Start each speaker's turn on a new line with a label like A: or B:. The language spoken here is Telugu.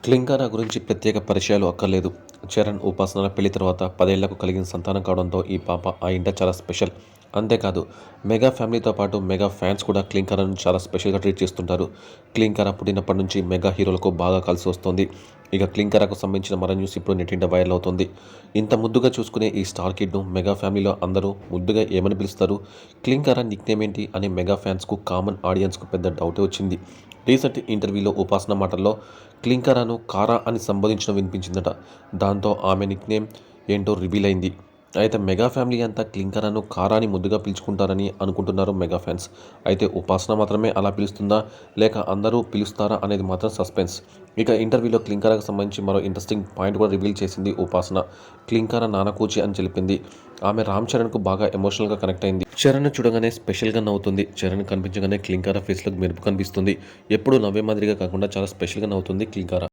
A: క్లింకారా గురించి ప్రత్యేక పరిచయాలు అక్కర్లేదు. చరణ్, ఉపాసనల పెళ్లి తర్వాత 10 ఏళ్లకు కలిగిన సంతానం కావడంతో ఈ పాప ఆ ఇంట చాలా స్పెషల్. అంతేకాదు, మెగా ఫ్యామిలీతో పాటు మెగా ఫ్యాన్స్ కూడా క్లింకారాను చాలా స్పెషల్గా ట్రీట్ చేస్తుంటారు. క్లింకారా పుట్టినప్పటి నుంచి మెగా హీరోలకు బాగా కలిసి వస్తోంది. ఇక క్లింకారాకు సంబంధించిన మరో న్యూస్ ఇప్పుడు నెట్టింట వైరల్ అవుతోంది. ఇంత ముద్దుగా చూసుకునే ఈ స్టార్ కిడ్ను మెగా ఫ్యామిలీలో అందరూ ముద్దుగా ఏమని పిలుస్తారు? క్లింకారా నిక్నేమ్ ఏంటి అని మెగా ఫ్యాన్స్కు, కామన్ ఆడియన్స్కు పెద్ద డౌటే వచ్చింది. రీసెంట్ ఇంటర్వ్యూలో ఉపాసన మాటల్లో క్లింకారాను కారా అని సంబోధించడం వినిపించిందట. దాంతో ఆమె నిక్నేమ్ ఏంటో రివీల్ అయింది. అయితే మెగా ఫ్యామిలీ అంతా క్లింకారాను కారా అని ముద్దుగా పిలుచుకుంటారని అనుకుంటున్నారు మెగా ఫ్యాన్స్. అయితే ఉపాసన మాత్రమే అలా పిలుస్తుందా, లేక అందరూ పిలుస్తారా అనేది మాత్రం సస్పెన్స్. ఇక ఇంటర్వ్యూలో క్లింకారాకు సంబంధించి మరో ఇంట్రెస్టింగ్ పాయింట్ కూడా రివీల్ చేసింది ఉపాసన. క్లింకారా నానకూచి అని తెలిపింది. ఆమె రామ్ చరణ్కు బాగా ఎమోషనల్గా కనెక్ట్ అయింది. చరణ్ చూడగానే స్పెషల్గా నవ్వుతుంది. చరణ్ కనిపించగానే క్లింకారా ఫేస్లో మెరుపు కనిపిస్తుంది. ఎప్పుడు నవ్వే మాదిరిగా కాకుండా చాలా స్పెషల్గా నవ్వుతుంది క్లింకారా.